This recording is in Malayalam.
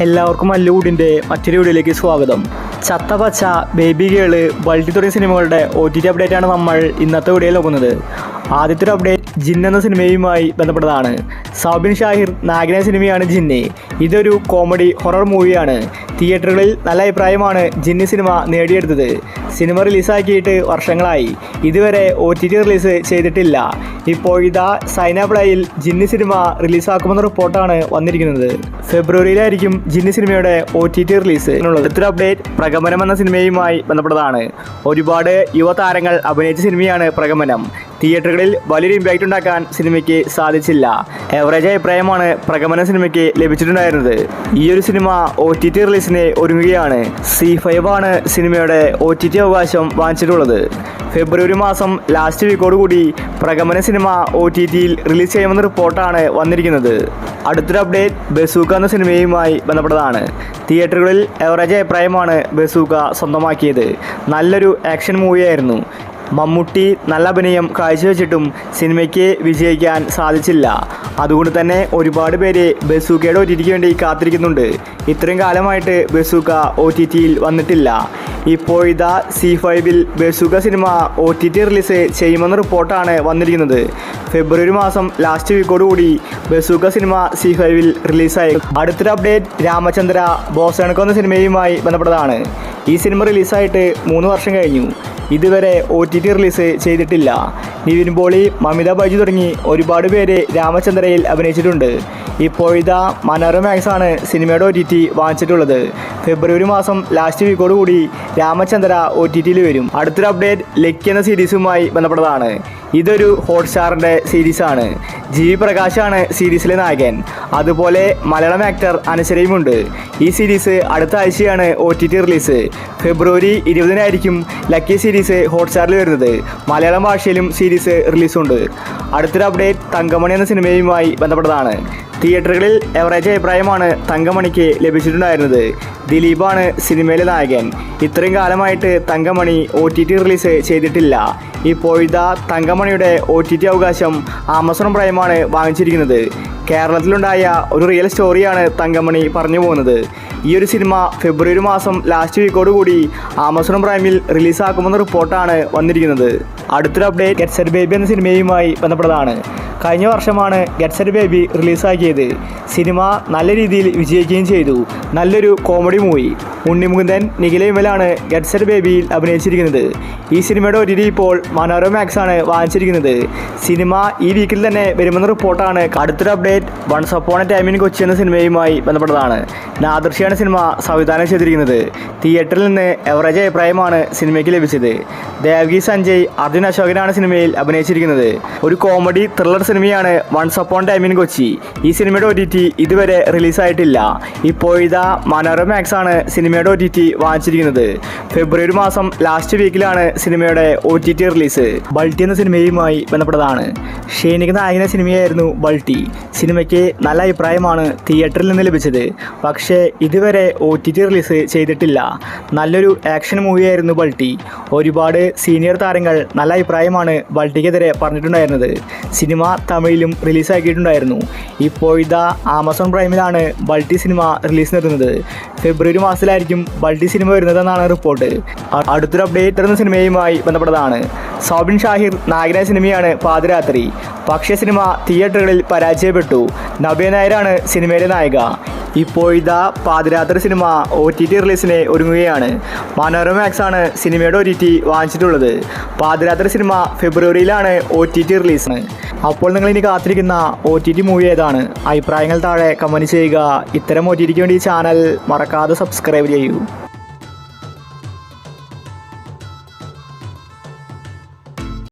എല്ലാവർക്കും മല്ലുകൂടിൻ്റെ മറ്റൊരു വീഡിയോയിലേക്ക് സ്വാഗതം. ചത്തപച്ച, ബേബി ഗേള്, ബൾട്ടി തുടങ്ങിയ സിനിമകളുടെ OTT അപ്ഡേറ്റാണ് നമ്മൾ ഇന്നത്തെ വീഡിയോയിൽ നോക്കുന്നത്. ആദ്യത്തെ ഒരു അപ്ഡേറ്റ് ജിൻ എന്ന സിനിമയുമായി ബന്ധപ്പെട്ടതാണ്. സൗബിൻ ഷാഹിർ നായകനായ സിനിമയാണ് ജിന്ന്. ഇതൊരു കോമഡി ഹൊറർ മൂവിയാണ്. തിയേറ്ററുകളിൽ നല്ല അഭിപ്രായമാണ് ജിന്ന് സിനിമ നേടിയെടുത്തത്. സിനിമ റിലീസാക്കിയിട്ട് വർഷങ്ങളായി. ഇതുവരെ OTT റിലീസ് ചെയ്തിട്ടില്ല. ഇപ്പോഴിതാ സൈനാപ്ലയിൽ ജിന്ന് സിനിമ റിലീസാക്കുമെന്ന റിപ്പോർട്ടാണ് വന്നിരിക്കുന്നത്. ഫെബ്രുവരിയിലായിരിക്കും ജിന്ന് സിനിമയുടെ OTT റിലീസ് എന്നുള്ളത്. അടുത്തൊരു അപ്ഡേറ്റ് പ്രകമ്പനം എന്ന സിനിമയുമായി ബന്ധപ്പെട്ടതാണ്. ഒരുപാട് യുവതാരങ്ങൾ അഭിനയിച്ച സിനിമയാണ് പ്രകമ്പനം. തിയേറ്ററുകളിൽ വലിയൊരു ഇമ്പാക്റ്റ് ഉണ്ടാക്കാൻ സിനിമയ്ക്ക് സാധിച്ചില്ല. എവറേജ് അഭിപ്രായമാണ് പ്രകമ്പന സിനിമയ്ക്ക് ലഭിച്ചിട്ടുണ്ടായിരുന്നത്. ഈ ഒരു സിനിമ OTT റിലീസിന് ഒരുങ്ങുകയാണ്. C5 ആണ് സിനിമയുടെ OTT അവകാശം വാങ്ങിച്ചിട്ടുള്ളത്. ഫെബ്രുവരി മാസം ലാസ്റ്റ് വീക്കോടുകൂടി പ്രകമ്പന സിനിമ OTTയിൽ റിലീസ് ചെയ്യുമെന്ന റിപ്പോർട്ടാണ് വന്നിരിക്കുന്നത്. അടുത്തൊരു അപ്ഡേറ്റ് ബസൂക്ക എന്ന സിനിമയുമായി ബന്ധപ്പെട്ടതാണ്. തിയേറ്ററുകളിൽ എവറേജ് അഭിപ്രായമാണ് ബസൂക്ക സ്വന്തമാക്കിയത്. നല്ലൊരു ആക്ഷൻ മൂവിയായിരുന്നു. മമ്മൂട്ടി നല്ല അഭിനയം കാഴ്ചവെച്ചിട്ടും സിനിമയ്ക്ക് വിജയിക്കാൻ സാധിച്ചില്ല. അതുകൊണ്ട് തന്നെ ഒരുപാട് പേര് ബസൂക്കയുടെ OTTക്ക് വേണ്ടി കാത്തിരിക്കുന്നുണ്ട്. ഇത്രയും കാലമായിട്ട് ബസൂക്ക OTTയിൽ വന്നിട്ടില്ല. ഇപ്പോഴിതാ C5ൽ ബസൂക്ക സിനിമ OTT റിലീസ് ചെയ്യുമെന്ന റിപ്പോർട്ടാണ് വന്നിരിക്കുന്നത്. ഫെബ്രുവരി മാസം ലാസ്റ്റ് വീക്കോടുകൂടി ബസൂക്ക സിനിമ C5ൽ റിലീസായി. അടുത്തൊരു അപ്ഡേറ്റ് രാമചന്ദ്ര ബോസണക്കോ എന്ന സിനിമയുമായി ബന്ധപ്പെട്ടതാണ്. ഈ സിനിമ റിലീസായിട്ട് 3 വർഷം കഴിഞ്ഞു. ഇതുവരെ OTT റിലീസ് ചെയ്തിട്ടില്ല. നിവിൻ പോളി, മമിത ബൈജു തുടങ്ങി ഒരുപാട് പേര് രാമചന്ദ്രയിൽ അഭിനയിച്ചിട്ടുണ്ട്. ഇപ്പോഴിതാ മനോരമ മാക്സ് ആണ് സിനിമയുടെ OTT വാങ്ങിച്ചിട്ടുള്ളത്. ഫെബ്രുവരി മാസം ലാസ്റ്റ് വീക്കോടുകൂടി രാമചന്ദ്ര OTTയിൽ വരും. അടുത്തൊരു അപ്ഡേറ്റ് ലക്കി എന്ന സീരീസുമായി ബന്ധപ്പെട്ടതാണ്. ഇതൊരു ഹോട്ട്സ്റ്റാറിൻ്റെ സീരീസാണ്. GV പ്രകാശാണ് സീരീസിലെ നായകൻ. അതുപോലെ മലയാളം ആക്ടർ അനശ്വരയുമുണ്ട്. ഈ സീരീസ് അടുത്ത ആഴ്ചയാണ് OTT റിലീസ്. ഫെബ്രുവരി 20-നായിരിക്കും ലക്കി സീരീസ് ഹോട്ട്സ്റ്റാറിൽ വരുന്നത്. മലയാളം ഭാഷയിലും സീരീസ് റിലീസുണ്ട്. അടുത്തൊരു അപ്ഡേറ്റ് തങ്കമണി എന്ന സിനിമയുമായി ബന്ധപ്പെട്ടതാണ്. തിയേറ്ററുകളിൽ എവറേജ് അഭിപ്രായമാണ് തങ്കമണിക്ക് ലഭിച്ചിട്ടുണ്ടായിരുന്നത്. ദിലീപാണ് സിനിമയിലെ നായകൻ. ഇത്രയും കാലമായിട്ട് തങ്കമണി OTT റിലീസ് ചെയ്തിട്ടില്ല. ഇപ്പോഴിതാ തങ്കമണിയുടെ OTT അവകാശം ആമസോൺ പ്രൈമാണ് വാങ്ങിച്ചിരിക്കുന്നത്. കേരളത്തിലുണ്ടായ ഒരു റിയൽ സ്റ്റോറിയാണ് തങ്കമണി പറഞ്ഞു പോകുന്നത്. ഈ ഒരു സിനിമ ഫെബ്രുവരി മാസം ലാസ്റ്റ് വീക്കോടുകൂടി ആമസോൺ പ്രൈമിൽ റിലീസാക്കുമെന്ന റിപ്പോർട്ടാണ് വന്നിരിക്കുന്നത്. അടുത്തൊരു അപ്ഡേറ്റ് ഗെറ്റ് സെറ്റ് ബേബി എന്ന സിനിമയുമായി ബന്ധപ്പെട്ടതാണ്. കഴിഞ്ഞ വർഷമാണ് ഗെറ്റ് സെറ്റ് ബേബി റിലീസാക്കിയത്. സിനിമ നല്ല രീതിയിൽ വിജയിക്കുകയും ചെയ്തു. നല്ലൊരു കോമഡി മൂവി. ഉണ്ണിമുകുന്ദൻ, നിഖില വിമലാണ് ഗെറ്റ് സെറ്റ് ബേബിയിൽ അഭിനയിച്ചിരിക്കുന്നത്. ഈ സിനിമയുടെ OTT ഇപ്പോൾ മനോരമ മാക്സ് ആണ് വാങ്ങിച്ചിരിക്കുന്നത്. സിനിമ ഈ വീക്കിൽ തന്നെ വരുമെന്ന റിപ്പോർട്ടാണ്. അടുത്തൊരു update once upon a time in Kochi എന്ന സിനിമയുമായി ബന്ധപ്പെട്ടതാണ്. നാദൃശ്യാണ് സിനിമ സംവിധാനം ചെയ്തിരിക്കുന്നത്. തിയേറ്ററിൽ നിന്ന് എവറേജ് അഭിപ്രായമാണ് സിനിമയ്ക്ക് ലഭിച്ചത്. ദേവ്ഗി സഞ്ജയ്, അർജുൻ അശോകനാണ് സിനിമയിൽ അഭിനയിച്ചിരിക്കുന്നത്. ഒരു കോമഡി ത്രില്ലർ സിനിമയാണ് once upon time in Kochi. ഈ സിനിമയുടെ OTT ഇതുവരെ റിലീസായിട്ടില്ല. ഇപ്പോഴിതാ മനോരമ മാക്സ് ആണ് സിനിമയുടെ OTT വാങ്ങിച്ചിരിക്കുന്നത്. ഫെബ്രുവരി മാസം ലാസ്റ്റ് വീക്കിലാണ് സിനിമയുടെ OTT റിലീസ്. ബൾട്ടി എന്ന സിനിമയുമായി ബന്ധപ്പെട്ടതാണ്. ഷെയ്നിക് നായകന സിനിമയായിരുന്നു ബൾട്ടി. സിനിമയ്ക്ക് നല്ല അഭിപ്രായമാണ് തിയേറ്ററിൽ നിന്ന് ലഭിച്ചത്. പക്ഷേ ഇതുവരെ OTT റിലീസ് ചെയ്തിട്ടില്ല. നല്ലൊരു ആക്ഷൻ മൂവിയായിരുന്നു ബൾട്ടി. ഒരുപാട് സീനിയർ താരങ്ങൾ നല്ല അഭിപ്രായമാണ് ബൾട്ടിക്കെതിരെ പറഞ്ഞിട്ടുണ്ടായിരുന്നത്. സിനിമ തമിഴിലും റിലീസാക്കിയിട്ടുണ്ടായിരുന്നു. ഇപ്പോഴിതാ ആമസോൺ പ്രൈമിലാണ് ബൾട്ടി സിനിമ റിലീസ് നടത്തുന്നത്. ഫെബ്രുവരി മാസത്തിലായിരിക്കും ബൾട്ടി സിനിമ വരുന്നതെന്നാണ് റിപ്പോർട്ട്. അടുത്തൊരു അപ്ഡേറ്റ് എന്ന സിനിമയുമായി ബന്ധപ്പെട്ടതാണ്. സൗബിൻ ഷാഹിർ നായകനായ സിനിമയാണ് പാതിരാത്രി. പക്ഷേ സിനിമ തിയേറ്ററുകളിൽ പരാജയപ്പെട്ടു. നവ്യ നായരാണ് സിനിമയിലെ നായിക. ഇപ്പോഴിതാ പാതിരാത്രി സിനിമ OTT റിലീസിന് ഒരുങ്ങുകയാണ്. മനോരമ മാക്സ് ആണ് സിനിമയുടെ OTT വാങ്ങിച്ചിട്ടുള്ളത്. പാതിരാത്രി സിനിമ ഫെബ്രുവരിയിലാണ് OTT റിലീസ്. അപ്പോൾ നിങ്ങൾ ഇനി കാത്തിരിക്കുന്ന OTT മൂവി ഏതാണ്? അഭിപ്രായങ്ങൾ താഴെ കമൻറ്റ് ചെയ്യുക. ഇത്തരം OTTക്ക് വേണ്ടി ചാനൽ മറക്കാതെ സബ്സ്ക്രൈബ് ചെയ്യൂ.